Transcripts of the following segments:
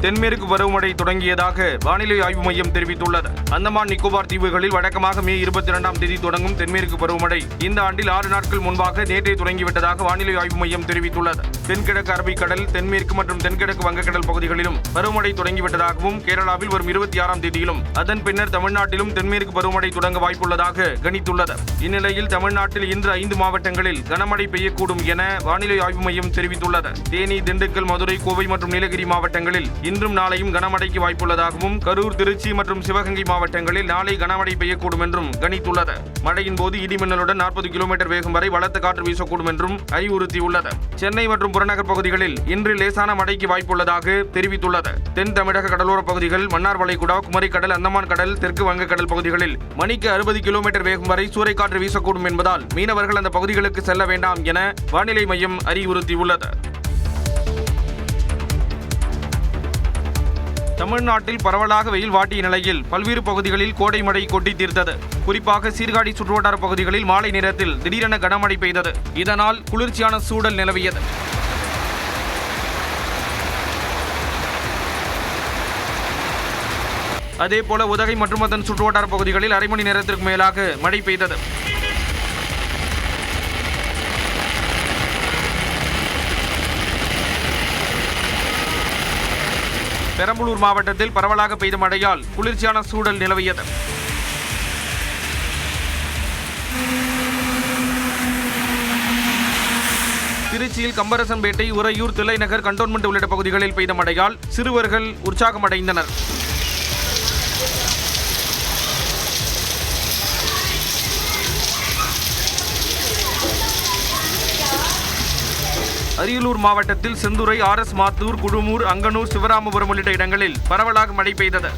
தென்மேற்கு பருவமழை தொடங்கியதாக வானிலை ஆய்வு மையம் தெரிவித்துள்ளது. அந்தமான் நிக்கோபார் தீவுகளில் வழக்கமாக மே 22ஆம் தேதி தொடங்கும் தென்மேற்கு பருவமழை இந்த ஆண்டில் 6 நாட்கள் முன்பாக நேற்றே தொடங்கிவிட்டதாக வானிலை ஆய்வு மையம் தெரிவித்துள்ளது. தென்கிழக்கு அரபிக்கடல், தென்மேற்கு மற்றும் தென்கிழக்கு வங்கக்கடல் பகுதிகளிலும் பருவமழை தொடங்கிவிட்டதாகவும், கேரளாவில் வரும் 26ஆம் தேதியிலும் அதன் பின்னர் தமிழ்நாட்டிலும் தென்மேற்கு பருவமழை தொடங்க வாய்ப்புள்ளதாக கணித்துள்ளது. இந்நிலையில் தமிழ்நாட்டில் இன்று 5 மாவட்டங்களில் கனமழை பெய்யக்கூடும் என வானிலை ஆய்வு மையம் தெரிவித்துள்ளது. தேனி, திண்டுக்கல், மதுரை, கோவை மற்றும் நீலகிரி மாவட்டங்களில் இன்றும் நாளையும் கனமழைக்கு வாய்ப்புள்ளதாகவும், கரூர், திருச்சி மற்றும் சிவகங்கை மாவட்டங்களில் நாளை கனமழை பெய்யக்கூடும் என்றும் கணித்துள்ளது. மழையின் போது இடிமின்னலுடன் 40 கிலோமீட்டர் வேகம் வரை பலத்த காற்று வீசக்கூடும் என்றும் அறிவுறுத்தியுள்ளது. சென்னை மற்றும் புறநகர் பகுதிகளில் இன்று லேசான மழைக்கு வாய்ப்புள்ளதாக தெரிவித்துள்ளது. தென் தமிழக கடலோர பகுதிகள், மன்னார் வளைகுடா, குமரி கடல், அந்தமான் கடல், தெற்கு வங்கக்கடல் பகுதிகளில் மணிக்கு 60 கிலோமீட்டர் வேகம் வரை சூறைக்காற்று வீசக்கூடும் என்பதால் மீனவர்கள் அந்த பகுதிகளுக்கு செல்ல வேண்டாம் என வானிலை மையம் அறிவுறுத்தியுள்ளது. தமிழ்நாட்டில் பரவலாக வெயில் வாட்டிய நிலையில் பல்வேறு பகுதிகளில் கோடை மழை கொட்டி தீர்த்தது. குறிப்பாக சீர்காழி சுற்றுவட்டார பகுதிகளில் மாலை நேரத்தில் திடீரென கனமழை பெய்தது. இதனால் குளிர்ச்சியான சூழல் நிலவியது. அதேபோல உதகை மற்றும் அதன் சுற்றுவட்டார பகுதிகளில் அரை மணி நேரத்திற்கு மேலாக மழை பெய்தது. பெரம்பலூர் மாவட்டத்தில் பரவலாக பெய்த மழையால் குளிர்ச்சியான சூழல் நிலவியது. திருச்சியில் கம்பரசம்பேட்டை, உறையூர், தில்லைநகர், கண்டோன்மெண்ட் உள்ளிட்ட பகுதிகளில் பெய்த மழையால் சிறுவர்கள் உற்சாகமடைந்தனர். அரியலூர் மாவட்டத்தில் செந்துறை, ஆர்.எஸ். மாத்தூர், குழுமூர், அங்கனூர், சிவராமபுரம் உள்ளிட்ட இடங்களில் பரவலாக மழை பெய்தது.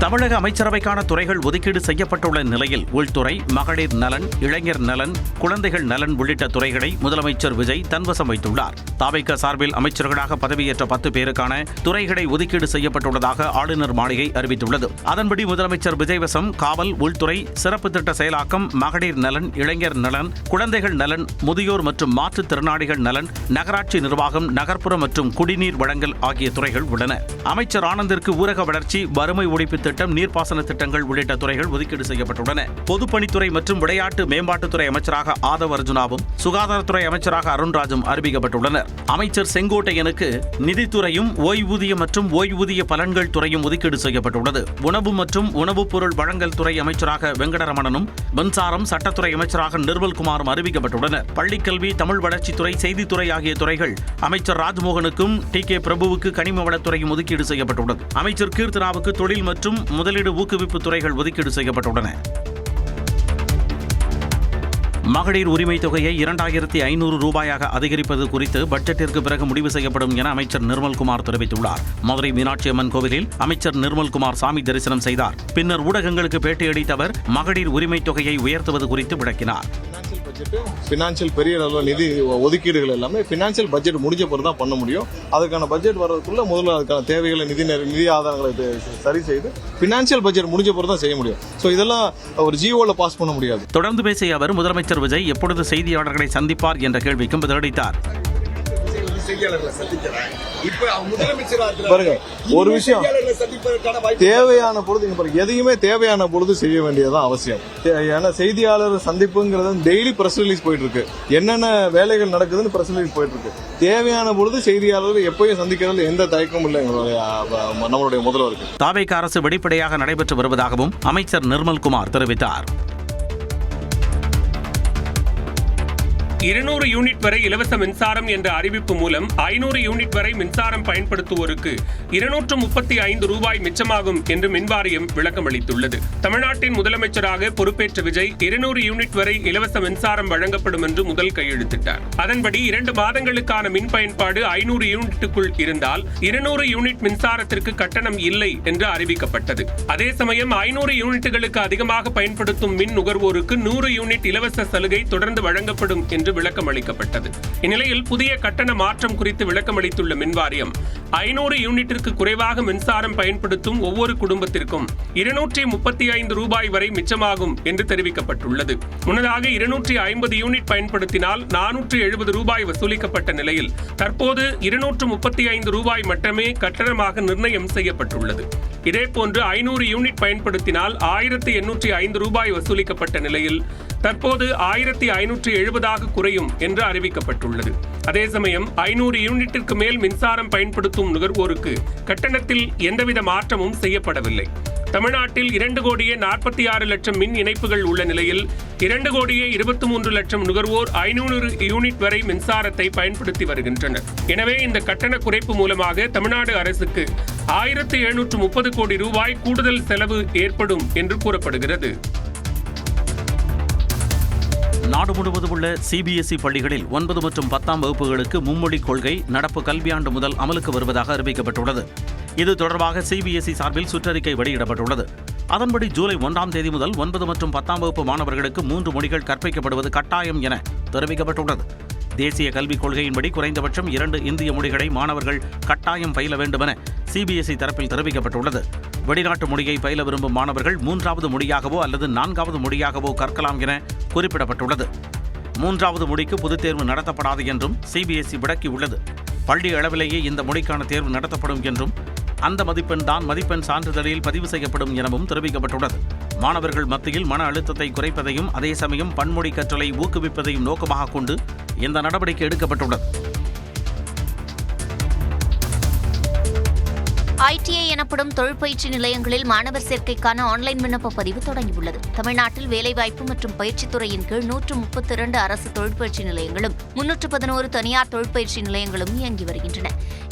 தமிழக அமைச்சரவைக்கான துறைகள் ஒதுக்கீடு செய்யப்பட்டுள்ள நிலையில் உள்துறை, மகளிர் நலன், இளைஞர் நலன், குழந்தைகள் நலன் உள்ளிட்ட துறைகளை முதலமைச்சர் விஜய் தன்வசம் வைத்துள்ளார். தவிக சார்பில் அமைச்சர்களாக பதவியேற்ற 10 பேருக்கான துறைகளை ஒதுக்கீடு செய்யப்பட்டுள்ளதாக ஆளுநர் மாளிகை அறிவித்துள்ளது. அதன்படி முதலமைச்சர் விஜய் வசம் காவல், உள்துறை, சிறப்பு திட்ட செயலாக்கம், மகளிர் நலன், இளைஞர் நலன், குழந்தைகள் நலன், முதியோர் மற்றும் மாற்றுத்திறனாளிகள் நலன், நகராட்சி நிர்வாகம், நகர்ப்புற மற்றும் குடிநீர் வழங்கல் ஆகிய துறைகள் உள்ளன. அமைச்சர் ஆனந்திற்கு ஊரக வளர்ச்சி, வறுமை ஒழிப்பு திட்டம், நீர்ப்பாசன திட்டங்கள் உள்ளிட்ட துறைகள் ஒதுக்கீடு செய்யப்பட்டுள்ளன. பொதுப்பணித்துறை மற்றும் விளையாட்டு மேம்பாட்டுத்துறை அமைச்சராக ஆதவ் அர்ஜுனாவும், சுகாதாரத்துறை அமைச்சராக அருண்ராஜும் அறிவிக்கப்பட்டுள்ளனர். அமைச்சர் செங்கோட்டையனுக்கு நிதித்துறையும் ஓய்வூதிய மற்றும் ஓய்வூதிய பலன்கள் துறையும் ஒதுக்கீடு செய்யப்பட்டுள்ளது. உணவு மற்றும் உணவுப் பொருள் வழங்கல் துறை அமைச்சராக வெங்கடரமணனும், மின்சாரம், சட்டத்துறை அமைச்சராக நிர்மல்குமாரும் அறிவிக்கப்பட்டுள்ளனர். பள்ளிக்கல்வி, தமிழ் வளர்ச்சித்துறை, செய்தித்துறை ஆகிய துறைகள் அமைச்சர் ராஜ்மோகனுக்கும் டி.கே. பிரபுவுக்கு கனிம வளத்துறையும் ஒதுக்கீடு செய்யப்பட்டுள்ளது. அமைச்சர் கீர்த்தனாவுக்கு தொழில் மற்றும் முதலீடு ஊக்குவிப்பு துறைகள் ஒதுக்கீடு செய்யப்பட்டுள்ளன. மகளிர் உரிமைத் தொகையை 2500 ரூபாயாக அதிகரிப்பது குறித்து பட்ஜெட்டிற்கு பிறகு முடிவு செய்யப்படும் என அமைச்சர் நிர்மல்குமார் தெரிவித்துள்ளார். மதுரை மீனாட்சி அம்மன் கோவிலில் அமைச்சர் நிர்மல்குமார் சாமி தரிசனம் செய்தார். பின்னர் ஊடகங்களுக்கு பேட்டியளித்த அவர் மகளிர் உரிமைத் தொகையை உயர்த்துவது குறித்து விளக்கினார். பினான்சியல் பெரிய அளவில் நிதி ஒதுக்கீடுகள் எல்லாமே பினான்சியல் பட்ஜெட் முடிஞ்ச பிறகு தான் பண்ண முடியும். அதுக்கான பட்ஜெட் வர்றதுக்குள்ள முதல்ல அதுக்கான தேவைகளை நிதி ஆதாரங்களை சரி செய்து பினான்சியல் பட்ஜெட் முடிஞ்ச பிறகு தான் செய்ய முடியும். ஸோ இதெல்லாம் ஒரு ஜிஓல பாஸ் பண்ண முடியாது. தொடர்ந்து பேசிய அவர் முதலமைச்சர் விஜய் எப்பொழுது செய்தியாளர்களை சந்திப்பார் என்ற கேள்விக்கும் பதிலளித்தார். ஒரு விஷயம் தேவையான பொழுது எதையுமே தேவையான பொழுது செய்ய வேண்டியதான் அவசியம். ஏன்னா செய்தியாளர் சந்திப்புங்கிறது டெய்லி பிரஸ் ரிலீஸ் போயிட்டு இருக்கு. என்னென்ன வேலைகள் நடக்குதுன்னு பிரஸ் ரிலீஸ் போயிட்டு இருக்கு. தேவையான பொழுது செய்தியாளர்கள் எப்பயும் சந்திக்கிறதுல எந்த தயக்கமும் இல்லை நம்மளுடைய முதல்வருக்கு. தவிக அரசு வெளிப்படையாக நடைபெற்று வருவதாகவும் அமைச்சர் நிர்மல்குமார் தெரிவித்தார். 200 யூனிட் வரை இலவச மின்சாரம் என்ற அறிவிப்பு மூலம் 500 யூனிட் வரை மின்சாரம் பயன்படுத்துவோருக்கு 235 ரூபாய் மிச்சமாகும் என்று மின்வாரியம் விளக்கம் அளித்துள்ளது. தமிழ்நாட்டின் முதலமைச்சராக பொறுப்பேற்ற விஜய் 200 யூனிட் வரை இலவச மின்சாரம் வழங்கப்படும் என்று முதல் கையெழுத்திட்டார். அதன்படி 2 மாதங்களுக்கான மின் பயன்பாடு 500 யூனிட்டுக்குள் இருந்தால் 200 யூனிட் மின்சாரத்திற்கு கட்டணம் இல்லை என்று அறிவிக்கப்பட்டது. அதே சமயம் 500 யூனிட்டுகளுக்கு அதிகமாக பயன்படுத்தும் மின் நுகர்வோருக்கு 100 யூனிட் இலவச சலுகை தொடர்ந்து வழங்கப்படும் என்று விளக்கம் அளிக்கப்பட்டது. இந்நிலையில் புதிய கட்டண மாற்றம் குறித்து விளக்கமளித்துள்ள மின்வாரியம் 500 யூனிட்டிற்கு குறைவாக மின்சாரம் பயன்படுத்தும் ஒவ்வொரு குடும்பத்திற்கும் 235 ரூபாய் வரை மிச்சமாகும் என்று தெரிவிக்கப்பட்டுள்ளது. முன்னதாக 250 யூனிட் பயன்படுத்தினால் 470 ரூபாய் வசூலிக்கப்பட்ட நிலையில் தற்போது 235 ரூபாய் மட்டுமே கட்டணமாக நிர்ணயம் செய்யப்பட்டுள்ளது. இதேபோன்று 500 யூனிட் பயன்படுத்தினால் 1805 ரூபாய் வசூலிக்கப்பட்ட நிலையில் தற்போது 1570 குறையும் என்று அறிவிக்கப்பட்டுள்ளது. அதே சமயம் 500 யூனிட்டிற்கு மேல் மின்சாரம் பயன்படுத்தும் நுகர்வோருக்கு கட்டணத்தில் எந்தவித மாற்றமும் செய்யப்படவில்லை. தமிழ்நாட்டில் 2,46,00,000 மின் இணைப்புகள் உள்ள நிலையில் 2,23,00,000 நுகர்வோர் 500 யூனிட் வரை மின்சாரத்தை பயன்படுத்தி வருகின்றனர். எனவே இந்த கட்டண குறைப்பு மூலமாக தமிழ்நாடு அரசுக்கு 1,730 கோடி ரூபாய் கூடுதல் செலவு ஏற்படும் என்று கூறப்படுகிறது. நாடு முழுவதும் உள்ள சிபிஎஸ்இ பள்ளிகளில் 9 மற்றும் 10ஆம் வகுப்புகளுக்கு மும்மொழி கொள்கை நடப்பு கல்வியாண்டு முதல் அமலுக்கு வருவதாக அறிவிக்கப்பட்டுள்ளது. இது தொடர்பாக சிபிஎஸ்இ சார்பில் சுற்றறிக்கை வெளியிடப்பட்டுள்ளது. அதன்படி ஜூலை 1ஆம் தேதி முதல் 9 மற்றும் 10ஆம் வகுப்பு மாணவர்களுக்கு 3 மொழிகள் கற்பிக்கப்படுவது கட்டாயம் என தெரிவிக்கப்பட்டுள்ளது. தேசிய கல்விக் கொள்கையின்படி குறைந்தபட்சம் 2 இந்திய மொழிகளை மாணவர்கள் கட்டாயம் பயில வேண்டும் என சிபிஎஸ்இ தரப்பில் தெரிவிக்கப்பட்டுள்ளது. வெளிநாட்டு மொழியை பயில விரும்பும் மாணவர்கள் 3வது மொழியாகவோ அல்லது 4வது மொழியாகவோ கற்கலாம் என குறிப்பிடப்பட்டுள்ளது. 3வது மொழிக்கு பொதுத் தேர்வு நடத்தப்படாது என்றும் சிபிஎஸ்இ விளக்கியுள்ளது. பள்ளி அளவிலேயே இந்த மொழிக்கான தேர்வு நடத்தப்படும் என்றும் அந்த மதிப்பெண் தான் மதிப்பெண் சான்றிதழில் பதிவு செய்யப்படும் எனவும் தெரிவிக்கப்பட்டுள்ளது. மாணவர்கள் மத்தியில் மன அழுத்தத்தை குறைப்பதையும் அதே சமயம் பன்மொழி கற்றலை ஊக்குவிப்பதையும் நோக்கமாக கொண்டு இந்த நடவடிக்கை எடுக்கப்பட்டுள்ளது. ITI எனப்படும் தொழிற்பயிற்சி நிலையங்களில் மாணவர் சேர்க்கைக்கான ஆன்லைன் விண்ணப்ப பதிவு தொடங்கியுள்ளது. தமிழ்நாட்டில் வேலைவாய்ப்பு மற்றும் பயிற்சித் துறையின் கீழ் 132 அரசு தொழிற்பயிற்சி நிலையங்களும் 311 தனியார் தொழிற்பயிற்சி நிலையங்களும் இயங்கி வருகின்றன.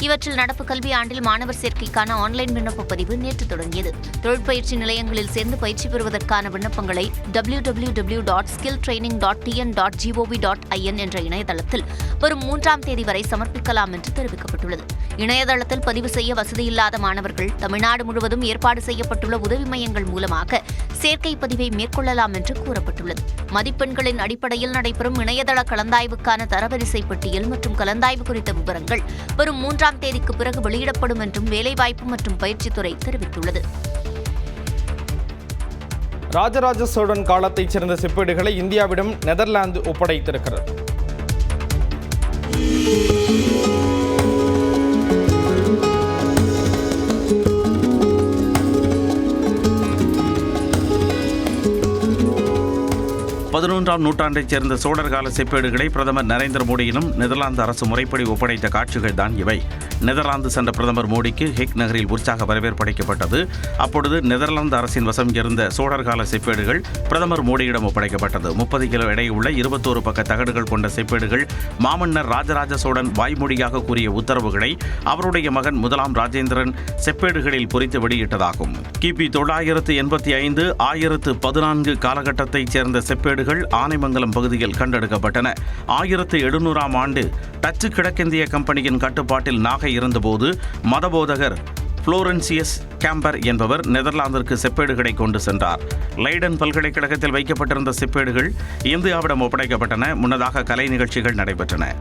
இவற்றில் நடப்பு கல்வி ஆண்டில் மாணவர் சேர்க்கைக்கான ஆன்லைன் விண்ணப்ப பதிவு நேற்று தொடங்கியது. தொழிற்பயிற்சி நிலையங்களில் சேர்ந்து பயிற்சி பெறுவதற்கான விண்ணப்பங்களை www.skilltraining.tn.gov.in என்ற இணையதளத்தில் வரும் 3ஆம் தேதி வரை சமர்ப்பிக்கலாம் என்று தெரிவிக்கப்பட்டுள்ளது. இணையதளத்தில் பதிவு செய்ய வசதியில்லாத மாணவர்கள் தமிழ்நாடு முழுவதும் ஏற்பாடு செய்யப்பட்டுள்ள உதவி மையங்கள் மூலமாக சேர்க்கை பதிவை மேற்கொள்ளலாம் என்று கூறப்பட்டுள்ளது. மதிப்பெண்களின் அடிப்படையில் நடைபெறும் இணையதள கலந்தாய்வுக்கான தரவரிசை பட்டியல் மற்றும் கலந்தாய்வு குறித்த விவரங்கள் வரும் 3ஆம் தேதிக்கு பிறகு வெளியிடப்படும் என்றும் வேலைவாய்ப்பு மற்றும் பயிற்சித்துறை தெரிவித்துள்ளது. ராஜராஜ சோழன் காலத்தைச் சேர்ந்த செப்பேடுகளை இந்தியாவிடம் நெதர்லாந்து ஒப்படைத்திருக்கிறது. பதினொன்றாம் நூற்றாண்டைச் சேர்ந்த சோழர் கால செப்பேடுகளை பிரதமர் நரேந்திர மோடியிடம் நெதர்லாந்து அரசு முறைப்படி ஒப்படைத்த காட்சிகள் தான் இவை. நெதர்லாந்து சென்ற பிரதமர் மோடிக்கு ஹேக் நகரில் உற்சாக வரவேற்பு அளிக்கப்பட்டது. அப்பொழுது நெதர்லாந்து அரசின் வசம் இருந்த சோழர் கால செப்பேடுகள் பிரதமர் மோடியிடம் ஒப்படைக்கப்பட்டது. 30 கிலோ எடையுள்ள 21 பக்க தகடுகள் கொண்ட செப்பேடுகள் மாமன்னர் ராஜராஜ சோழன் வாய்மொழியாக கூறிய உத்தரவுகளை அவருடைய மகன் முதலாம் ராஜேந்திரன் செப்பேடுகளில் பொறித்து வெளியிட்டதாகும். கிபி 985 1014 காலகட்டத்தைச் சேர்ந்த செப்பேடுகள் ஆனைமங்கலம் பகுதியில் கண்டெடுக்கப்பட்டன. 1700ஆம் ஆண்டு டச்சு கிழக்கிந்திய கம்பெனியின் கட்டுப்பாட்டில் நாகை இருந்தபோது மதபோதகர் புளோரன்சியஸ் கேம்பர் என்பவர் நெதர்லாந்திற்கு செப்பேடுகளை கொண்டு சென்றார். லைடன் பல்கலைக்கழகத்தில் வைக்கப்பட்டிருந்த செப்பேடுகள் இந்தியாவிடம் ஒப்படைக்கப்பட்டன. முன்னதாக கலை நிகழ்ச்சிகள் நடைபெற்றன.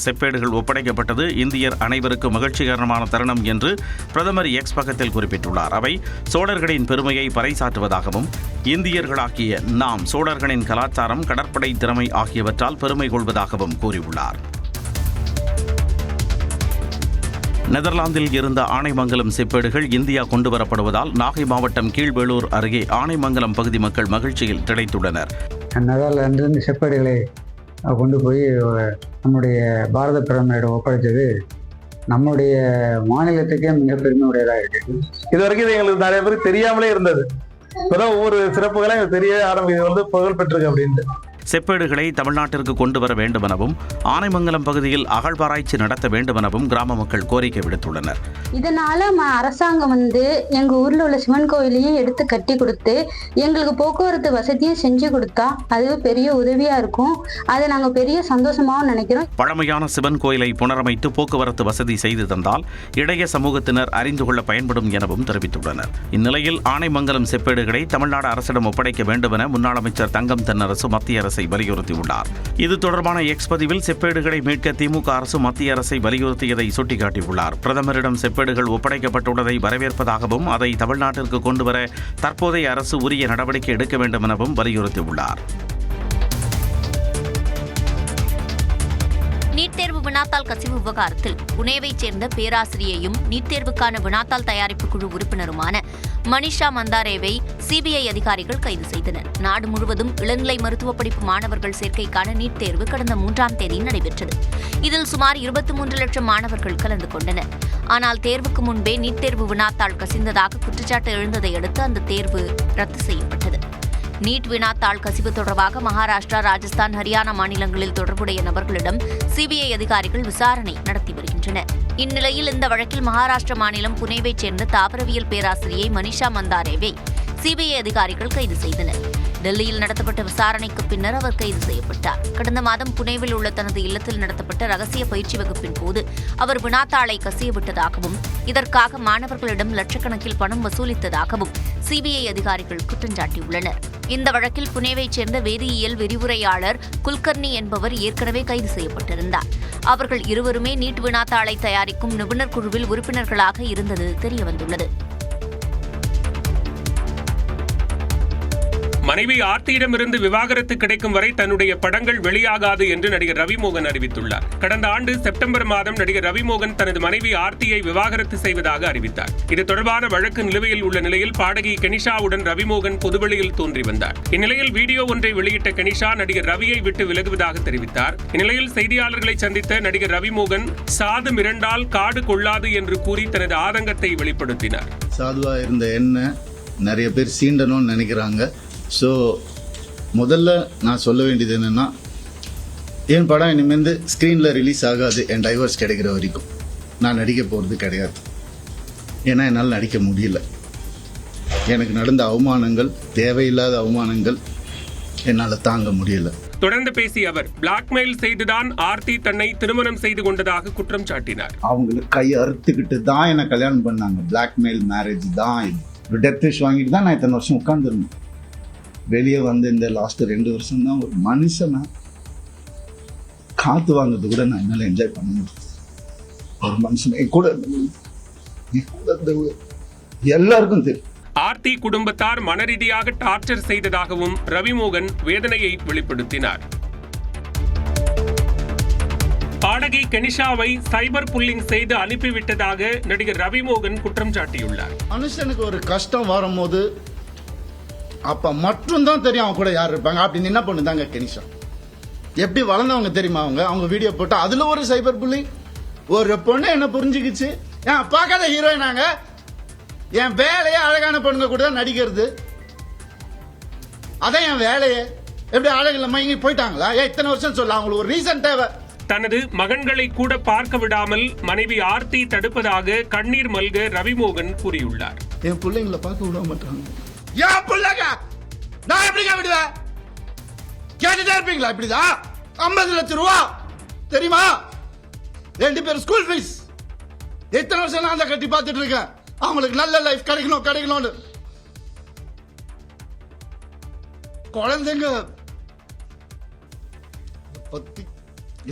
செப்பேடுகள் ஒப்படைக்கப்பட்டது இந்தியர் அனைவருக்கு மகிழ்ச்சிகரமான தருணம் என்று பிரதமர் எக்ஸ் பக்கத்தில் குறிப்பிட்டுள்ளார். அவை சோழர்களின் பெருமையை பறைசாற்றுவதாகவும் இந்தியர்களாகிய நாம் சோழர்களின் கலாச்சாரம், கடற்படை திறமை ஆகியவற்றால் பெருமை கொள்வதாகவும் கூறியுள்ளார். நெதர்லாந்தில் இருந்த ஆனைமங்கலம் செப்பேடுகள் இந்தியா கொண்டுவரப்படுவதால் நாகை மாவட்டம் கீழ்வேளூர் அருகே ஆனைமங்கலம் பகுதி மக்கள் மகிழ்ச்சியில் திளைத்துள்ளனர். நெதர்லாந்திலிருந்து செப்பேடுகளை கொண்டு போய் நம்முடைய பாரத பிரதமரிடம் ஒப்படைத்தது நம்முடைய மாநிலத்துக்கே மிக பெருமையுடையதாக இருக்கு. இது வரைக்கும் எங்களுக்கு நிறைய பேருக்கு தெரியாமலே இருந்தது. இப்போதான் ஒவ்வொரு சிறப்புகளையும் தெரிய ஆரம்பிக்கிறது, புகழ் பெற்றிருக்கு அப்படின்ட்டு. செப்பேடுகளை தமிழ்நாட்டிற்கு கொண்டு வர வேண்டுமெனவும் ஆனைமங்கலம் பகுதியில் அகழ்வாராய்ச்சி நடத்த வேண்டுமெனவும் கிராம மக்கள் கோரிக்கை விடுத்துள்ளனர். இதனால அரசாங்கம் எங்க ஊர்ல உள்ள சிவன் கோயிலையும் எடுத்து கட்டி கொடுத்து எங்களுக்கு போக்குவரத்து வசதியை செஞ்சு கொடுத்தா அது பெரிய உதவியா இருக்கும். அதை நாங்க பெரிய சந்தோஷமாவும் நினைக்கிறோம். பழமையான சிவன் கோயிலை புனரமைத்து போக்குவரத்து வசதி செய்து தந்தால் இளைய சமூகத்தினர் அறிந்து கொள்ள பயன்படும் எனவும் தெரிவித்துள்ளனர். இந்நிலையில் ஆனைமங்கலம் செப்பேடுகளை தமிழ்நாடு அரசிடம் ஒப்படைக்க வேண்டும் என முன்னாள் அமைச்சர் தங்கம் தென்னரசு மத்திய அரசை வலியுறுத்தியுள்ளார். இது தொடர்பான எக்ஸ் பதிவில் செப்பேடுகளை மீட்க திமுக அரசு மத்திய அரசை வலியுறுத்தியதை சுட்டிக்காட்டியுள்ளார். பிரதமரிடம் செப்பேடுகள் ஒப்படைக்கப்பட்டுள்ளதை வரவேற்பதாகவும் அதை தமிழ்நாட்டிற்கு கொண்டுவர தற்போதைய அரசு உரிய நடவடிக்கை எடுக்க வேண்டும் எனவும் வலியுறுத்தியுள்ளார். நீட் தேர்வு வினாத்தாள் கசிவு விவகாரத்தில் புனேவைச் சேர்ந்த பேராசிரியையும் நீட் தேர்வுக்கான வினாத்தாள் தயாரிப்பு குழு உறுப்பினருமான மனிஷா மந்தாரேவை சிபிஐ அதிகாரிகள் கைது செய்தனர். நாடு முழுவதும் இளநிலை மருத்துவ படிப்பு மாணவர்கள் சேர்க்கைக்கான நீட் தேர்வு கடந்த 3ஆம் தேதி நடைபெற்றது. இதில் சுமார் 23 லட்சம் மாணவர்கள் கலந்து கொண்டனர். ஆனால் தேர்வுக்கு முன்பே நீட் தேர்வு வினாத்தாள் கசிந்ததாக குற்றச்சாட்டு எழுந்ததை அடுத்து அந்த தேர்வு ரத்து செய்யப்பட்டது. நீட் வினாத்தாள் கசிவு தொடர்பாக மகாராஷ்டிரா, ராஜஸ்தான், ஹரியானா மாநிலங்களில் தொடர்புடைய நபர்களிடம் சிபிஐ அதிகாரிகள் விசாரணை நடத்தி வருகின்றனர். இந்நிலையில் இந்த வழக்கில் மகாராஷ்டிர மாநிலம் புனேவைச் சேர்ந்த தாவரவியல் பேராசிரியை மனிஷா மந்தாரேவை சிபிஐ அதிகாரிகள் கைது செய்தனர். டெல்லியில் நடத்தப்பட்ட விசாரணைக்கு பின்னர் அவர் கைது செய்யப்பட்டார். கடந்த மாதம் புனேவில் உள்ள தனது இல்லத்தில் நடத்தப்பட்ட ரகசிய பயிற்சி வகுப்பின் போது அவர் வினாத்தாளை கசியவிட்டதாகவும் இதற்காக மாணவர்களிடம் லட்சக்கணக்கில் பணம் வசூலித்ததாகவும் சிபிஐ அதிகாரிகள் குற்றஞ்சாட்டியுள்ளனர். இந்த வழக்கில் புனேவைச் சேர்ந்த வேதியியல் விரிவுரையாளர் குல்கர்னி என்பவர் ஏற்கனவே கைது செய்யப்பட்டிருந்தார். அவர்கள் இருவருமே நீட் வினாத்தாளை தயாரிக்கும் நிபுணர் குழுவில் உறுப்பினர்களாக இருந்தது தெரியவந்துள்ளது. மனைவி ஆர்த்தியிடமிருந்து விவாகரத்து கிடைக்கும் வரை தன்னுடைய படங்கள் வெளியாகாது என்று நடிகர் ரவிமோகன் அறிவித்துள்ளார். கடந்த ஆண்டு செப்டம்பர் மாதம் நடிகர் ரவிமோகன் தனது மனைவி ஆர்த்தியை விவாகரத்து செய்வதாக அறிவித்தார். இது தொடர்பான வழக்கு நிலுவையில் உள்ள நிலையில் பாடகி கெனிஷாவுடன் ரவிமோகன் பொதுவெளியில் தோன்றி வந்தார். இந்நிலையில் வீடியோ ஒன்றை வெளியிட்ட கெனிஷா நடிகர் ரவியை விட்டு விலகுவதாக தெரிவித்தார். இந்நிலையில் செய்தியாளர்களை சந்தித்த நடிகர் ரவிமோகன் சாது மிரண்டால் காடு கொள்ளாது என்று கூறி தனது ஆதங்கத்தை வெளிப்படுத்தினார். சாதுவா இருந்த என்ன நிறைய பேர் சீண்டணும்னு நினைக்கிறாங்க. ஸோ முதல்ல நான் சொல்ல வேண்டியது என்னென்னா, என் படம் இனிமேல் ஸ்க்ரீனில் ரிலீஸ் ஆகாது. என் டைவர்ஸ் கிடைக்கிற வரைக்கும் நான் நடிக்க போகிறது கிடையாது. ஏன்னா என்னால் நடிக்க முடியல. எனக்கு நடந்த அவமானங்கள், தேவையில்லாத அவமானங்கள் என்னால் தாங்க முடியல. தொடர்ந்து பேசிய அவர் பிளாக்மெயில் செய்துதான் ஆர்த்தி தன்னை திருமணம் செய்து கொண்டதாக குற்றம் சாட்டினார். அவங்களுக்கு கை அறுத்துக்கிட்டு தான் என்னை கல்யாணம் பண்ணாங்க. பிளாக்மெயில் மேரேஜ் தான் இது. டெத் விஷ் வாங்கிட்டு தான் நான் இத்தனை வருஷம் உட்காந்துருந்தேன். வெளியே வந்து இந்த லாஸ்ட் 2 வருஷம் தான் ஒரு மனுஷனை காத்து வாங்குறது கூட நான் என்னால் என்ஜாய் பண்ண முடியும். ஒரு மனுஷனை கூட எல்லாருக்கும் தெரியும். ஆர்த்தி குடும்பத்தார் மனரீதியாக டார்ச்சர் செய்ததாகவும் ரவிமோகன் வேதனையை வெளிப்படுத்தினார். பாடகி கெனிஷாவை சைபர் புல்லிங் செய்து அனுப்பிவிட்டதாக நடிகர் ரவிமோகன் குற்றம் சாட்டியுள்ளார். மனுஷனுக்கு ஒரு கஷ்டம் வரும்போது அப்ப மட்டும்தான் தெரியும் அவங்க கூட யார் இருப்பாங்க. அப்படின்னு என்ன பண்ணுதாங்க கெனிஷா. எப்படி வளர்ந்தவங்க தெரியுமா அவங்க வீடியோ போட்டு அதுல ஒரு சைபர் புல்லிங். ஒரு பொண்ணு என்ன புரிஞ்சுக்கிச்சு, ஏன் பார்க்காத ஹீரோயினாங்க, என் வேலையே அழகான பொண்ணுங்க கூட தான் நடிக்கிறது, அதான் என் வேலையே. எப்படி அழகில் மயங்கி போயிட்டாங்களா? இத்தனை வருஷம் சொல்ல அவங்களுக்கு ஒரு ரீசன் தேவை. தனது மகன்களை கூட பார்க்க விடாமல் மனைவி ஆர்த்தி தடுப்பதாக கண்ணீர் மல்க ரவிமோகன் கூறியுள்ளார். என் பிள்ளைங்களை பார்க்க விட மாட்டாங்க. ஏன் பிள்ளைங்க நான் எப்படிங்க விடுவேன்? கேட்டுட்டே இருப்பீங்களா? இப்படிதான் 50 லட்சம் ரூபா தெரியுமா? 2 பேர் ஸ்கூல் ஃபீஸ். எத்தனை வருஷம் நான் கட்டி பார்த்துட்டு இருக்கேன். அவங்களுக்கு நல்ல லைஃப் கிடைக்கணும்னு. குழந்தைங்க பத்தி,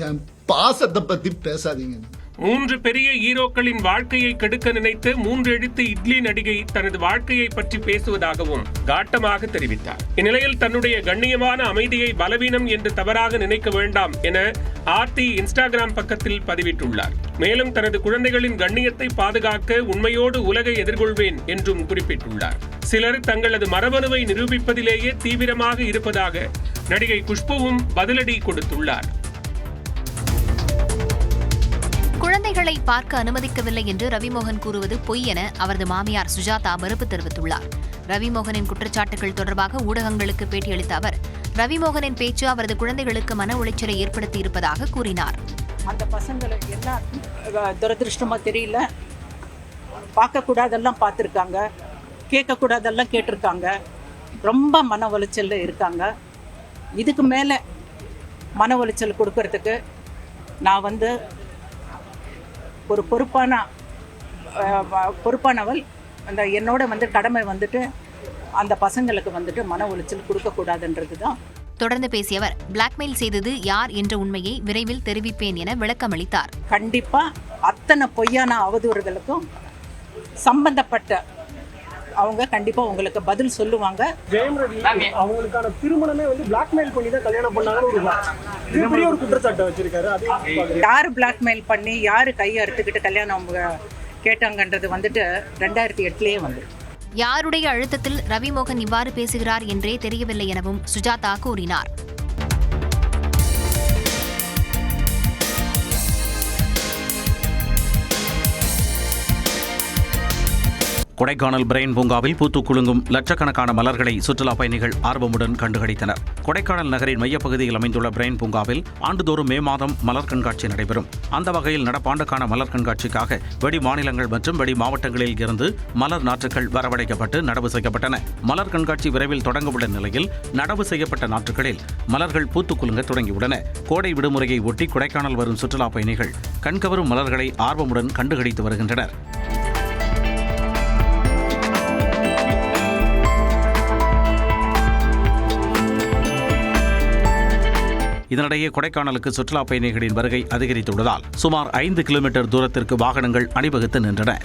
என் பாசத்தை பத்தி பேசாதீங்க. 3 பெரிய ஹீரோக்களின் வாழ்க்கையை கெடுக்க நினைத்து 3 எழுத்து இட்லி நடிகை தனது வாழ்க்கையை பற்றி பேசுவதாகவும் காட்டமாக தெரிவித்தார். இந்நிலையில் தன்னுடைய கண்ணியமான அமைதியை பலவீனம் என்று தவறாக நினைக்க வேண்டாம் என ஆர்த்தி இன்ஸ்டாகிராம் பக்கத்தில் பதிவிட்டுள்ளார். மேலும் தனது குழந்தைகளின் கண்ணியத்தை பாதுகாக்க உண்மையோடு உலகை எதிர்கொள்வேன் என்றும் குறிப்பிட்டுள்ளார். சிலர் தங்களது மரபணுவை நிரூபிப்பதிலேயே தீவிரமாக இருப்பதாக நடிகை குஷ்புவும் பதிலடி கொடுத்துள்ளார். குழந்தைகளை பார்க்க அனுமதிக்கவில்லை என்று ரவிமோகன் கூறுவது பொய் என அவரது மாமியார் சுஜாதா மறுப்பு தெரிவித்துள்ளார். ரவிமோகனின் குற்றச்சாட்டுகள் தொடர்பாக ஊடகங்களுக்கு பேட்டியளித்த அவர், ரவிமோகனின் பேச்சு அவரது குழந்தைகளுக்கு மன உளைச்சலை ஏற்படுத்தி இருப்பதாக கூறினார். அந்த பசங்களை எல்லாம் துரதிருஷ்டமாக தெரியல, பார்க்கக்கூடாதெல்லாம் பார்த்துருக்காங்க, கேட்கக்கூடாதெல்லாம் கேட்டிருக்காங்க, ரொம்ப மன உளைச்சலில் இருக்காங்க. இதுக்கு மேலே மன உளைச்சல் கொடுக்கறதுக்கு நான் ஒரு பொறுப்பானவள். அந்த என்னோட கடமை அந்த பசங்களுக்கு மன உளைச்சல் கொடுக்கக்கூடாதுன்றது தான். தொடர்ந்து பேசிய அவர், பிளாக்மெயில் செய்தது யார் என்ற உண்மையை விரைவில் தெரிவிப்பேன் என விளக்கமளித்தார். கண்டிப்பா அத்தனை பொய்யான அவதூறுகளுக்கும் சம்பந்தப்பட்ட அவங்க கண்டிப்பா உங்களுக்கு பதில் சொல்லுவாங்க. ஜெயம் ரவி அவங்களுக்கான திருமணமே பிளாக்மெயில் பண்ணி தான் கல்யாணம் பண்ணாங்கன்னு ஒரு குற்றச்சாட்டை வச்சிருக்காரு. யாரு பிளாக்மெயில் பண்ணி யாரு கையை அறுத்துக்கிட்டு கல்யாணம் அவங்க கேட்டாங்கன்றது 2008லயே வந்துருக்கு. யாருடைய அழுத்தத்தில் ரவிமோகன் இவ்வாறு பேசுகிறார் என்றே தெரியவில்லை எனவும் சுஜாதா கூறினார். கொடைக்கானல் பிரெயின் பூங்காவில் பூத்து குலுங்கும் லட்சக்கணக்கான மலர்களை சுற்றுலா பயணிகள் ஆர்வமுடன் கண்டுகளித்தனர். கொடைக்கானல் நகரின் மையப்பகுதியில் அமைந்துள்ள பிரெயின் பூங்காவில் ஆண்டுதோறும் மே மாதம் மலர் கண்காட்சி நடைபெறும். அந்த வகையில் நடப்பாண்டுக்கான மலர் கண்காட்சிக்காக வெளி மாநிலங்கள் மற்றும் வெளி மாவட்டங்களில் இருந்து மலர் நாற்றுகள் வரவழைக்கப்பட்டு நடவு செய்யப்பட்டன. மலர் கண்காட்சி விரைவில் தொடங்கவுள்ள நிலையில் நடவு செய்யப்பட்ட நாற்றுகளில் மலர்கள் பூத்து குலுங்க தொடங்கியுள்ளன. கோடை விடுமுறையை ஒட்டி கொடைக்கானல் வரும் சுற்றுலா பயணிகள் கண்கவரும் மலர்களை ஆர்வமுடன் கண்டுகளித்து வருகின்றனர். இதனிடையே கொடைக்கானலுக்கு சுற்றுலா பயணிகளின் வருகை அதிகரித்துள்ளதால் சுமார் 5 கிலோமீட்டர் தூரத்திற்கு வாகனங்கள் அணிவகுத்து நின்றன.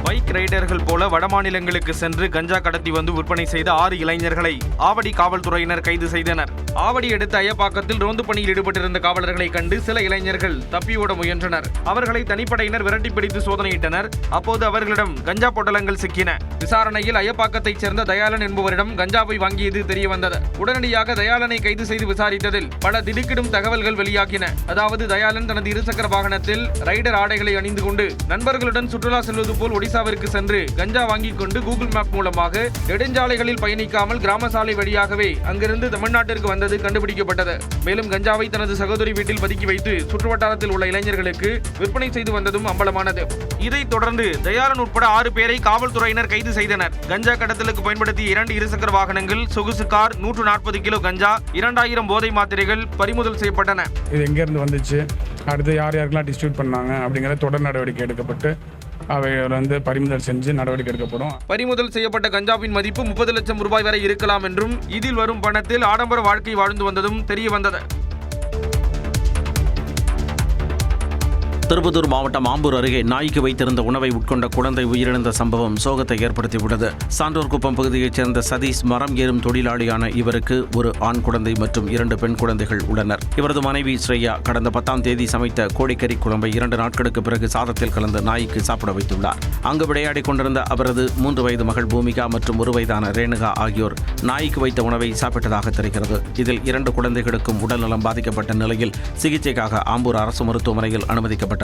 பைக் ரைடர்கள் போல வடமாநிலங்களுக்கு சென்று கஞ்சா கடத்தி வந்து விற்பனை செய்த 6 இளைஞர்களை ஆவடி காவல்துறையினர் கைது செய்தனர். ஆவடி அடுத்த அயப்பாக்கத்தில் ரோந்து பணியில் ஈடுபட்டிருந்த காவலர்களை கண்டு சில இளைஞர்கள் தப்பியோட முயன்றனர். அவர்களை தனிப்படையினர் விரட்டி பிடித்து சோதனையிட்டனர். அப்போது அவர்களிடம் கஞ்சா பொட்டலங்கள் சிக்கின. விசாரணையில் அயப்பாக்கத்தைச் சேர்ந்த தயாளன் என்பவரிடம் கஞ்சாவை வாங்கியது தெரியவந்தது. உடனடியாக தயாளனை கைது செய்து விசாரித்ததில் பல திடுக்கிடும் தகவல்கள் வெளியாகின. அதாவது தயாளன் தனது இருசக்கர வாகனத்தில் ரைடர் ஆடைகளை அணிந்து கொண்டு நண்பர்களுடன் சுற்றுலா செல்வது போல் ஒடிசாவிற்கு சென்று கஞ்சா வாங்கிக் கொண்டு கூகுள் மேப் மூலமாக நெடுஞ்சாலைகளில் பயணிக்காமல் கிராம சாலை வழியாகவே அங்கிருந்து தமிழ்நாட்டிற்கு வந்தது கண்டுபிடிக்கப்பட்டது. மேலும் கஞ்சாவை தனது சகோதரி வீட்டில் பதுக்கி வைத்து சுற்றுவட்டாரத்தில் உள்ள இளைஞர்களுக்கு விற்பனை செய்து வந்ததும் அம்பலமானது. இதைத் தொடர்ந்து தயாளன் உட்பட 6 பேரை காவல்துறையினர் கைது செய்தனர். கஞ்சா கடத்தலுக்கு பயன்படுத்திய 2 இருசக்கர வாகனங்கள், சொகுசு கார், 140 கிலோ கஞ்சா, 2000 போதை மாத்திரைகள் பறிமுதல் செய்யப்பட்டன. இது எங்கேருந்து வந்துச்சு, அடுத்து யார் யாருக்கெல்லாம் டிஸ்ட்ரிபியூட் பண்ணாங்க அப்படிங்கிற தொடர் நடவடிக்கை எடுக்கப்பட்டு அவைகள் பறிமுதல் செஞ்சு நடவடிக்கை எடுக்கப்படும். பறிமுதல் செய்யப்பட்ட கஞ்சாவின் மதிப்பு 30 லட்சம் ரூபாய் வரை இருக்கலாம் என்றும் இதில் வரும் பணத்தில் ஆடம்பர வாழ்க்கை வாழ்ந்து வந்ததும் தெரிய வந்தது. திருப்பத்தூர் மாவட்டம் ஆம்பூர் அருகே நாய்க்கு வைத்திருந்த உணவை உட்கொண்ட குழந்தை உயிரிழந்த சம்பவம் சோகத்தை ஏற்படுத்தியுள்ளது. சான்றோர்குப்பம் பகுதியைச் சேர்ந்த சதீஷ் மரம் ஏறும் தொழிலாளியான இவருக்கு ஒரு ஆண் குழந்தை மற்றும் 2 பெண் குழந்தைகள் உள்ளனர். இவரது மனைவி ஸ்ரேயா கடந்த 10ஆம் தேதி சமைத்த கோழிக்கறி குழம்பை 2 நாட்களுக்கு பிறகு சாதத்தில் கலந்து நாய்க்கு சாப்பிட வைத்துள்ளார். அங்கு விளையாடிக் கொண்டிருந்த அவரது 3 வயது மகள் பூமிகா மற்றும் 1 வயதான ரேணுகா ஆகியோர் நாய்க்கு வைத்த உணவை சாப்பிட்டதாக தெரிகிறது. இதில் 2 குழந்தைகளுக்கும் உடல்நலம் பாதிக்கப்பட்ட நிலையில் சிகிச்சைக்காக ஆம்பூர் அரசு மருத்துவமனையில் அனுமதிக்கப்பட்டனர்.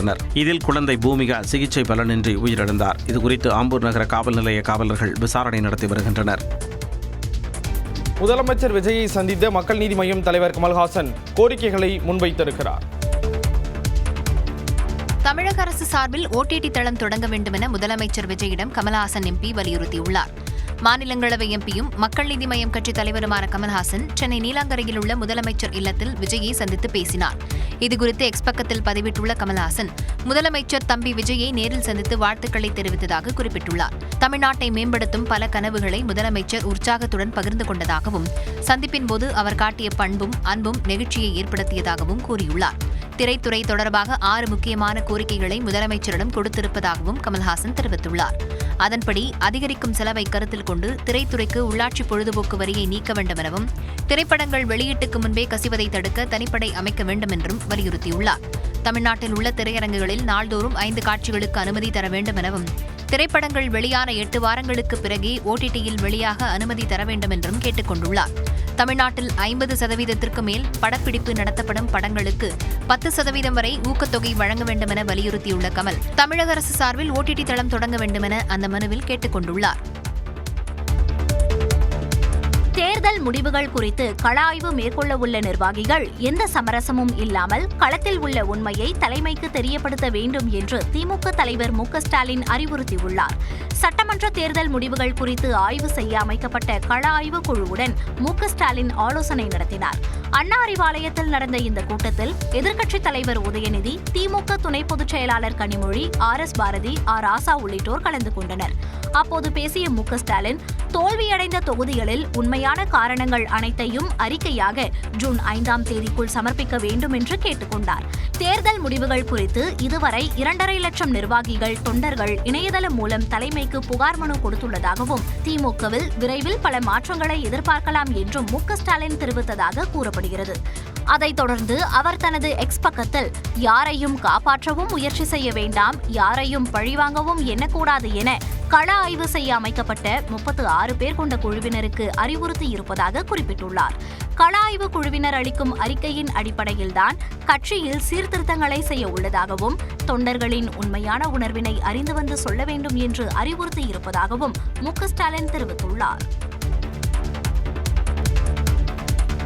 இதில் குழந்தை பூமிகா சிகிச்சை பலனின்றி உயிரிழந்தார். இதுகுறித்து ஆம்பூர் நகர காவல் நிலைய காவலர்கள் விசாரணை நடத்தி வருகின்றனர். முதலமைச்சர் விஜயை சந்தித்த மக்கள் நீதி மய்யம் தலைவர் கமல்ஹாசன் கோரிக்கைகளை முன்வைத்திருக்கிறார். தமிழக அரசு சார்பில் OTT தளம் தொடங்க வேண்டும் என முதலமைச்சர் விஜயிடம் கமல்ஹாசன் MP வலியுறுத்தியுள்ளார். மாநிலங்களவை எம்பியும் மக்கள் நீதி மய்யம் கட்சி தலைவருமான கமல்ஹாசன் சென்னை நீலாங்கரையில் உள்ள முதலமைச்சர் இல்லத்தில் விஜயை சந்தித்து பேசினார். இதுகுறித்து எக்ஸ் பக்கத்தில் பதிவிட்டுள்ள கமல்ஹாசன், முதலமைச்சர் தம்பி விஜயை நேரில் சந்தித்து வாழ்த்துக்களை தெரிவித்ததாக குறிப்பிட்டுள்ளார். தமிழ்நாட்டை மேம்படுத்தும் பல கனவுகளை முதலமைச்சர் உற்சாகத்துடன் பகிர்ந்து கொண்டதாகவும், சந்திப்பின் போது அவர் காட்டிய பண்பும் அன்பும் நெகிழ்ச்சியை ஏற்படுத்தியதாகவும் கூறியுள்ளார். திரைத்துறை தொடர்பாக 6 முக்கியமான கோரிக்கைகளை முதலமைச்சரிடம் கொடுத்திருப்பதாகவும் கமல்ஹாசன் தெரிவித்துள்ளார். அதன்படி அதிகரிக்கும் செலவை கருத்தில் கொண்டு திரைத்துறைக்கு உள்ளாட்சி பொழுதுபோக்கு வரியை நீக்க வேண்டும் எனவும், திரைப்படங்கள் வெளியீட்டுக்கு முன்பே கசிவதை தடுக்க தனிப்படை அமைக்க வேண்டும் என்றும் வலியுறுத்தியுள்ளார். தமிழ்நாட்டில் உள்ள திரையரங்குகளில் நாள்தோறும் 5 காட்சிகளுக்கு அனுமதி தர வேண்டும் எனவும், திரைப்படங்கள் வெளியான 8 வாரங்களுக்கு பிறகே OTTயில் வெளியாக அனுமதி தர வேண்டும் என்றும் கேட்டுக் கொண்டுள்ளார். தமிழ்நாட்டில் 50% மேல் படப்பிடிப்பு நடத்தப்படும் படங்களுக்கு 10% வரை ஊக்கத்தொகை வழங்க வேண்டுமென வலியுறுத்தியுள்ள கமல், தமிழக அரசு சார்பில் OTT தளம் தொடங்க வேண்டுமென அந்த மனுவில் கேட்டுக் கொண்டுள்ளார். தேர்தல் முடிவுகள் குறித்து கள ஆய்வு மேற்கொள்ள உள்ள நிர்வாகிகள் எந்த சமரசமும் இல்லாமல் களத்தில் உள்ள உண்மையை தலைமைக்கு தெரியப்படுத்த வேண்டும் என்று திமுக தலைவர் மு.க. ஸ்டாலின் அறிவுறுத்தியுள்ளார். சட்டமன்ற தேர்தல் முடிவுகள் குறித்து ஆய்வு செய்ய அமைக்கப்பட்ட கள ஆய்வு குழுவுடன் மு.க. ஸ்டாலின் ஆலோசனை நடத்தினார். அண்ணா அறிவாலயத்தில் நடந்த இந்த கூட்டத்தில் எதிர்க்கட்சித் தலைவர் உதயநிதி, திமுக துணை பொதுச் செயலாளர் கனிமொழி, RS பாரதி, ராசா உள்ளிட்டோர் கலந்து கொண்டனர். அப்போது பேசிய மு.க. ஸ்டாலின், தோல்வியடைந்த தொகுதிகளில் உண்மையான காரணங்கள் அனைத்தையும் அறிக்கையாக ஜூன் 5ஆம் தேதிக்குள் சமர்ப்பிக்க வேண்டும் என்று கேட்டுக் கொண்டார். தேர்தல் முடிவுகள் குறித்து இதுவரை 2.5 லட்சம் நிர்வாகிகள், தொண்டர்கள் இணையதளம் மூலம் தலைமைக்கு புகார் மனு கொடுத்துள்ளதாகவும், திமுகவில் விரைவில் பல மாற்றங்களை எதிர்பார்க்கலாம் என்றும் மு.க. ஸ்டாலின் தெரிவித்ததாக கூறப்படுகிறது. அதைத் தொடர்ந்து அவர் தனது எக்ஸ் பக்கத்தில், யாரையும் காப்பாற்றவும் முயற்சி செய்ய வேண்டாம், யாரையும் பழிவாங்கவும் எண்ணக்கூடாது என கள ஆய்வு செய்ய அமைக்கப்பட்ட 36 பேர் கொண்ட குழுவினருக்கு அறிவுறுத்தி இருப்பதாக குறிப்பிட்டுள்ளார். கள ஆய்வு குழுவினர் அளிக்கும் அறிக்கையின் அடிப்படையில்தான் கட்சியில் சீர்திருத்தங்களை செய்ய உள்ளதாகவும், தொண்டர்களின் உண்மையான உணர்வினை அறிந்து வந்து சொல்ல வேண்டும் என்று அறிவுறுத்தி இருப்பதாகவும் மு.க. ஸ்டாலின் தெரிவித்துள்ளார்.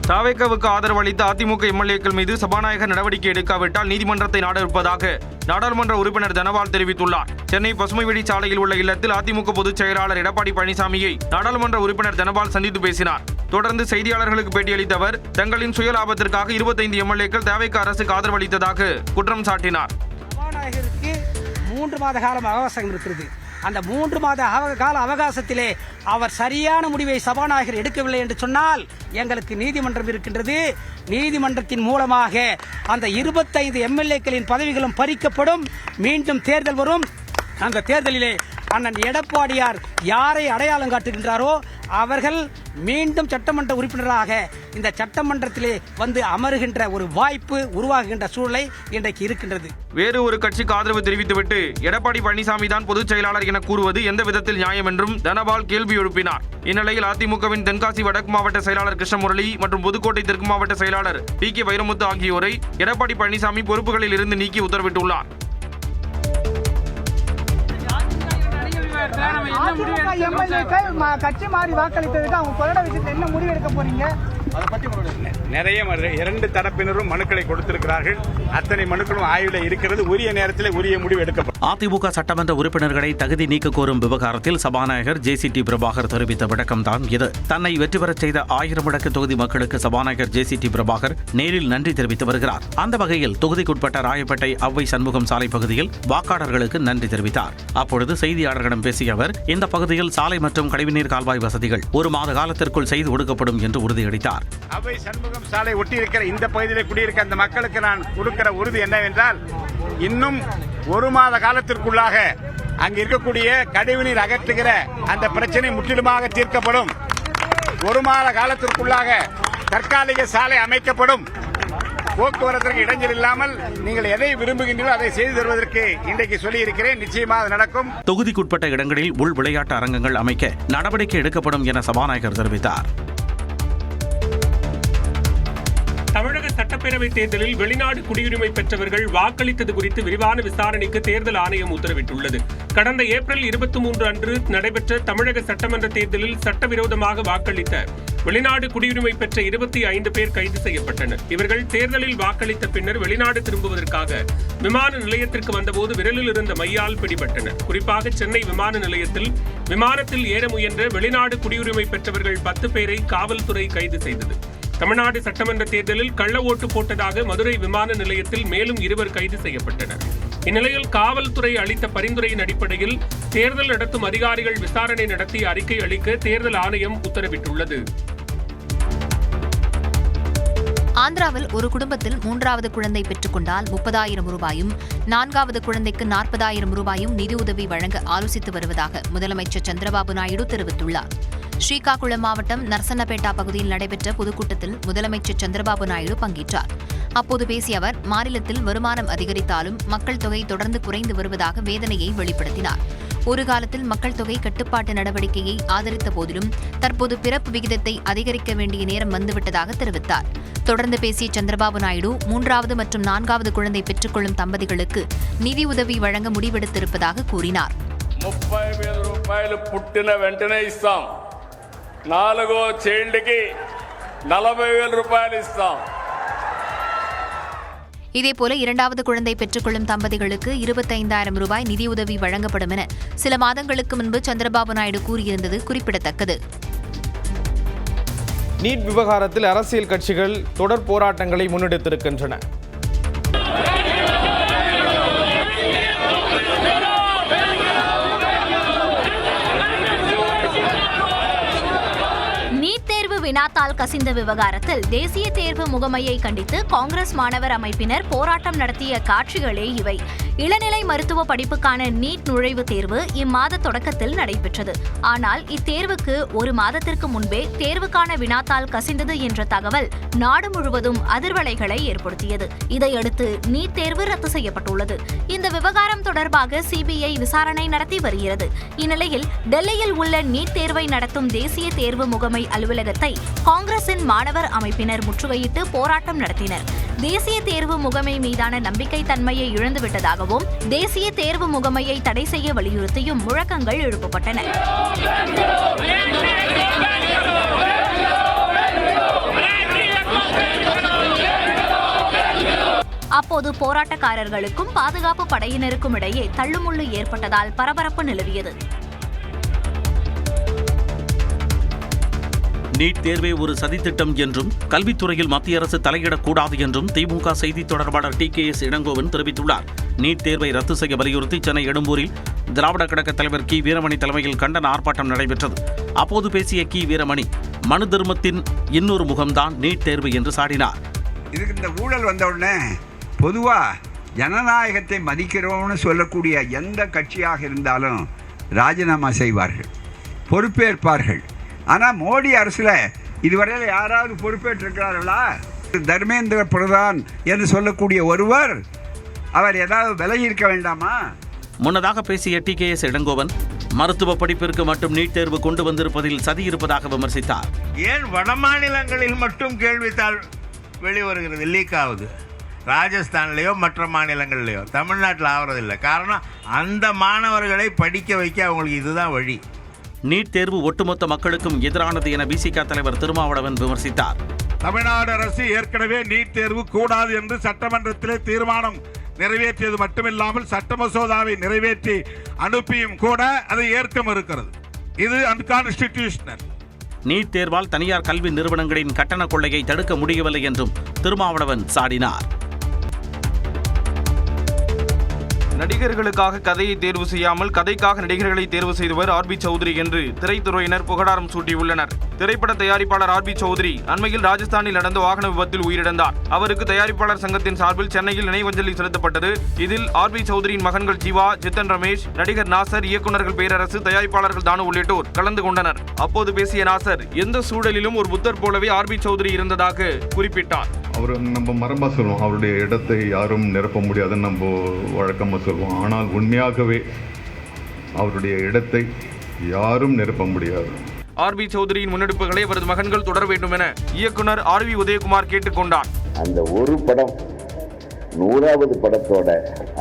தாவேகாவுக்கு ஆதரவு அளித்த அதிமுக எம்எல்ஏக்கள் மீது சபாநாயகர் நடவடிக்கை எடுக்காவிட்டால் நீதிமன்றத்தை நாட இருப்பதாக நாடாளுமன்ற உறுப்பினர் தனபால் தெரிவித்துள்ளார். சென்னை பசுமைவெளி சாலையில் உள்ள இல்லத்தில் அதிமுக பொதுச் செயலாளர் எடப்பாடி பழனிசாமியை நாடாளுமன்ற உறுப்பினர் தனபால் சந்தித்து பேசினார். தொடர்ந்து செய்தியாளர்களுக்கு பேட்டியளித்த அவர், தங்களின் சுயலாபத்திற்காக 25 எம்எல்ஏக்கள் தாவேகா அரசுக்கு ஆதரவு அளித்ததாக குற்றம் சாட்டினார். சபாநாயகருக்கு 3 மாத காலம் அவகாசம் இருக்கிறது. அந்த 3 மாத கால அவகாசத்திலே அவர் சரியான முடிவை சபாநாயகர் எடுக்கவில்லை என்று சொன்னால் எங்களுக்கு நீதிமன்றம் இருக்கின்றது. நீதிமன்றத்தின் மூலமாக அந்த 25 எம்எல்ஏக்களின் பதவிகளும் பறிக்கப்படும். மீண்டும் தேர்தல் வரும். அந்த தேர்தலிலே அண்ணன் எடப்பாடியார் யாரை அடையாளம் காட்டுகின்றாரோ அவர்கள் மீண்டும் சட்டமன்ற உறுப்பினராக இந்த சட்டமன்றத்திலே வந்து அமருகின்ற ஒரு வாய்ப்பு உருவாகுகின்ற சூழலை இன்றைக்கு இருக்கின்றது. வேறு ஒரு கட்சிக்கு ஆதரவு தெரிவித்துவிட்டு எடப்பாடி பழனிசாமி தான் பொதுச் செயலாளர் என கூறுவது எந்த விதத்தில் நியாயம் என்றும் தனபால் கேள்வி எழுப்பினார். இந்நிலையில் அதிமுகவின் தென்காசி வடக்கு மாவட்ட செயலாளர் கிருஷ்ணமுரளி மற்றும் புதுக்கோட்டை தெற்கு மாவட்ட செயலாளர் PK வைரமுத்து ஆகியோரை எடப்பாடி பழனிசாமி பொறுப்புகளில் இருந்து நீக்கி உத்தரவிட்டுள்ளார். கட்சி மாறி வாக்களித்ததுக்கு அவங்க கொள்ளட விஷயத்தில் என்ன முடிவு எடுக்க போறீங்க? நிறைய 2 தரப்பினரும் மனுக்களை கொடுத்திருக்கிறார்கள். அத்தனை மனுக்களும் ஆய்வில் இருக்கிறது. உரிய நேரத்தில் உரிய முடிவு எடுக்கப்படும். அதிமுக சட்டமன்ற உறுப்பினர்களை தகுதி நீக்க கோரும் விவகாரத்தில் சபாநாயகர் JCT பிரபாகர் தெரிவித்த விளக்கம்தான் இது. தன்னை வெற்றி பெறச் செய்த 1000 வடக்கு தொகுதி மக்களுக்கு சபாநாயகர் JCT பிரபாகர் நேரில் நன்றி தெரிவித்து வருகிறார். அந்த வகையில் தொகுதிக்குட்பட்ட ராயப்பேட்டை அவ்வை சண்முகம் சாலை பகுதியில் வாக்காளர்களுக்கு நன்றி தெரிவித்தார். அப்பொழுது செய்தியாளர்களிடம் பேசிய அவர், இந்த பகுதியில் சாலை மற்றும் கழிவுநீர் கால்வாய் வசதிகள் 1 மாத காலத்திற்குள் செய்து கொடுக்கப்படும் என்று உறுதியளித்தார். அவை சண்முகம் சாலை ஒட்டியிருக்கிற இந்த பகுதியில் குடியிருக்க அந்த மக்களுக்கு நான் கொடுக்கிற உறுதி என்னவென்றால், இன்னும் 1 மாத காலத்திற்குள்ளாக அங்கு இருக்கக்கூடிய கழிவுநீர் அகற்றுகிற அந்த பிரச்சனை முற்றிலுமாக தீர்க்கப்படும். 1 மாத காலத்திற்குள்ளாக தற்காலிக சாலை அமைக்கப்படும். போக்குவரத்திற்கு இடைஞ்சல் இல்லாமல் நீங்கள் எதை விரும்புகின்றீர்களோ அதை செய்து தருவதற்கு இன்றைக்கு சொல்லியிருக்கிறேன். நிச்சயமாக நடக்கும். தொகுதிக்குட்பட்ட இடங்களில் உள் விளையாட்டு அரங்கங்கள் அமைக்க நடவடிக்கை எடுக்கப்படும் என சபாநாயகர் தெரிவித்தார். தமிழக சட்டப்பேரவை தேர்தலில் வெளிநாடு குடியுரிமை பெற்றவர்கள் வாக்களித்தது குறித்து விரிவான விசாரணைக்கு தேர்தல் ஆணையம் உத்தரவிட்டுள்ளது. கடந்த ஏப்ரல் 23 அன்று நடைபெற்ற தமிழக சட்டமன்ற தேர்தலில் சட்டவிரோதமாக வாக்களித்த வெளிநாடு குடியுரிமை பெற்ற 25 பேர் கைது செய்யப்பட்டனர். இவர்கள் தேர்தலில் வாக்களித்த பின்னர் வெளிநாடு திரும்புவதற்காக விமான நிலையத்திற்கு வந்தபோது விரலில் இருந்த மையால் பிடிபட்டனர். குறிப்பாக சென்னை விமான நிலையத்தில் விமானத்தில் ஏற முயன்ற வெளிநாடு குடியுரிமை பெற்றவர்கள் 10 பேரை காவல்துறை கைது செய்தது. தமிழ்நாடு சட்டமன்ற தேர்தலில் கள்ள ஓட்டு போட்டதாக மதுரை விமான நிலையத்தில் மேலும் 2 கைது செய்யப்பட்டனர். இந்நிலையில் காவல்துறை அளித்த பரிந்துரையின் அடிப்படையில் தேர்தல் நடத்தும் அதிகாரிகள் விசாரணை நடத்தி அறிக்கை அளிக்க தேர்தல் ஆணையம் உத்தரவிட்டுள்ளது. ஆந்திராவில் ஒரு குடும்பத்தில் 3வது குழந்தை பெற்றுக்கொண்டால் 30,000 ரூபாயும் 4வது குழந்தைக்கு 40,000 ரூபாயும் நிதியுதவி வழங்க ஆலோசித்து வருவதாக முதலமைச்சர் சந்திரபாபு நாயுடு தெரிவித்துள்ளார். ஸ்ரீகாகுளம் மாவட்டம் நர்சன்னபேட்டா பகுதியில் நடைபெற்ற பொதுக்கூட்டத்தில் முதலமைச்சர் சந்திரபாபு நாயுடு பங்கேற்றார். அப்போது பேசிய அவர், மாநிலத்தில் வருமானம் அதிகரித்தாலும் மக்கள் தொகை தொடர்ந்து குறைந்து வருவதாக வேதனையை வெளிப்படுத்தினார். ஒரு காலத்தில் மக்கள் தொகை கட்டுப்பாட்டு நடவடிக்கையை ஆதரித்த போதிலும் தற்போது பிறப்பு விகிதத்தை அதிகரிக்க வேண்டிய நேரம் வந்துவிட்டதாக தெரிவித்தார். தொடர்ந்து பேசிய சந்திரபாபு நாயுடு 3வது மற்றும் 4வது குழந்தை பெற்றுக்கொள்ளும் தம்பதிகளுக்கு நிதி உதவி வழங்க முடிவெடுத்திருப்பதாக கூறினார். 30,000 రూపాయలు పుట్టిన వెంటనే ఇస్తాం. 4వ చైల్డ్కి 40,000 రూపాయలు ఇస్తాం. இதேபோல 2வது குழந்தை பெற்றுக்கொள்ளும் தம்பதிகளுக்கு 25,000 ரூபாய் நிதியுதவி வழங்கப்படும் என சில மாதங்களுக்கு முன்பு சந்திரபாபு நாயுடு கூறியிருந்தது குறிப்பிடத்தக்கது. நீட் விவகாரத்தில் அரசியல் கட்சிகள் தொடர் போராட்டங்களை முன்னெடுத்திருக்கின்றன. வினாத்தால் கசிந்த விவகாரத்தில் தேசிய தேர்வு முகமையை கண்டித்து காங்கிரஸ் மாணவர் அமைப்பினர் போராட்டம் நடத்திய காட்சிகளே இவை. இளநிலை மருத்துவ படிப்புக்கான நீட் நுழைவுத் தேர்வு இம்மாத தொடக்கத்தில் நடைபெற்றது. ஆனால் இத்தேர்வுக்கு ஒரு மாதத்திற்கு முன்பே தேர்வுக்கான வினாத்தால் கசிந்தது என்ற தகவல் நாடு முழுவதும் அதிர்வலைகளை ஏற்படுத்தியது. இதையடுத்து நீட் தேர்வு ரத்து செய்யப்பட்டுள்ளது. இந்த விவகாரம் தொடர்பாக சிபிஐ விசாரணை நடத்தி வருகிறது. இந்நிலையில் டெல்லியில் உள்ள நீட் தேர்வை நடத்தும் தேசிய தேர்வு முகமை அலுவலகத்தை காங்கிரசின் மாணவர் அமைப்பினர் முற்றுகையிட்டு போராட்டம் நடத்தினர். தேசிய தேர்வு முகமை மீதான நம்பிக்கை தன்மையை இழந்துவிட்டதாகவும் தேசிய தேர்வு முகமையை தடை செய்ய வலியுறுத்தியும் முழக்கங்கள் எழுப்பப்பட்டன. அப்போது போராட்டக்காரர்களுக்கும் பாதுகாப்பு படையினருக்கும் இடையே தள்ளுமுள்ளு ஏற்பட்டதால் பரபரப்பு நிலவியது. நீட் தேர்வே ஒரு சதித்திட்டம் என்றும் கல்வித்துறையில் மத்திய அரசு தலையிடக்கூடாது என்றும் திமுக செய்தி தொடர்பாளர் TKS இளங்கோவன் தெரிவித்துள்ளார். நீட் தேர்வை ரத்து செய்ய வலியுறுத்தி சென்னை எழும்பூரில் திராவிட கழக தலைவர் கி வீரமணி தலைமையில் கண்டன ஆர்ப்பாட்டம் நடைபெற்றது. அப்போது பேசிய கி வீரமணி மனு தர்மத்தின் இன்னொரு முகம்தான் நீட் தேர்வு என்று சாடினார். இதுக்கு இந்த ஊழல் வந்த உடனே பொதுவா ஜனநாயகத்தை மதிக்கிறோம்னு சொல்லக்கூடிய எந்த கட்சியாக இருந்தாலும் ராஜினாமா செய்வார்கள், பொறுப்பேற்பார்கள். ஆனால் மோடி அரசில் இதுவரையில் யாராவது பொறுப்பேற்றிருக்கிறார்களா? தர்மேந்திர பிரதான் என்று சொல்லக்கூடிய ஒருவர் அவர் ஏதாவது விலகி இருக்க வேண்டாமா? முன்னதாக பேசிய TKS இளங்கோவன் மருத்துவ படிப்பிற்கு மட்டும் நீட் தேர்வு கொண்டு வந்திருப்பதில் சதி இருப்பதாக விமர்சித்தார். ஏன் வட மாநிலங்களில் மட்டும் கேள்வித்தாள் வெளிவருகிறது, லீக் ஆகுது? ராஜஸ்தான்லேயோ மற்ற மாநிலங்கள்லையோ, தமிழ்நாட்டில் ஆகிறதில்லை. காரணம் அந்த மாணவர்களை படிக்க வைக்க அவங்களுக்கு இதுதான் வழி. நீட் தேர்வு ஒட்டுமொத்த மக்களுக்கும் எதிரானது என BCK தலைவர் திருமாவளவன் விமர்சித்தார். தமிழ்நாடு அரசு ஏற்கனவே நீட் தேர்வு கூடாது என்று சட்டமன்றத்திலே தீர்மானம் நிறைவேற்றியது மட்டுமில்லாமல் சட்ட மசோதாவை நிறைவேற்றி அனுப்பியும் கூட அதை ஏற்க மறுக்கிறது. இது அன்கான்ஸ்டிடியூஷனல். நீட் தேர்வால் தனியார் கல்வி நிறுவனங்களின் கட்டண கொள்ளையை தடுக்க முடியவில்லை என்றும் திருமாவளவன் சாடினார். நடிகர்களுக்காக கதையை தேர்வு செய்யாமல் கதைக்காக நடிகர்களை தேர்வு செய்தவர் RB சௌத்ரி என்று திரைத்துறையினர் புகழாரம் சூட்டியுள்ளனர். திரைப்பட தயாரிப்பாளர் RB சௌத்ரி அண்மையில் ராஜஸ்தானில் நடந்த வாகன விபத்தில் உயிரிழந்தார். அவருக்கு தயாரிப்பாளர் சங்கத்தின் சார்பில் சென்னையில் நினைவஞ்சலி செலுத்தப்பட்டது. இதில் RB சௌத்ரியின் மகன்கள் ஜீவா, ஜித்தன் ரமேஷ், நடிகர் நாசர், இயக்குநர்கள் பேரரசு, தயாரிப்பாளர்கள் தானு உள்ளிட்டோர் கலந்து கொண்டனர். அப்போது பேசிய நாசர் எந்த சூழலிலும் ஒரு புத்தர் போலவே RB சௌத்ரி இருந்ததாக குறிப்பிட்டார். அவர் நம்ம மரபா சொல்லுவோம், அவருடைய இடத்தை யாரும் நிரப்ப முடியாதுன்னு நம்ம வழக்கமாக சொல்லுவோம். ஆனால் உண்மையாகவே அவருடைய இடத்தை யாரும் நிரப்ப முடியாது. RB சௌத்ரியின் முன்னெடுப்புகளை அவரது மகன்கள் தொடர வேண்டும் என இயக்குனர் RV உதயகுமார் கேட்டுக்கொண்டார். அந்த ஒரு படம் 100வது படத்தோட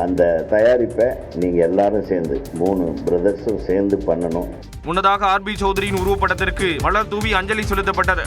அந்த தயாரிப்பை நீங்க எல்லாரும் சேர்ந்து 3 பிரதர்ஸும் சேர்ந்து பண்ணணும். முன்னதாக RB சௌத்ரியின் உருவப்படத்திற்கு மலர் தூவி அஞ்சலி செலுத்தப்பட்டது.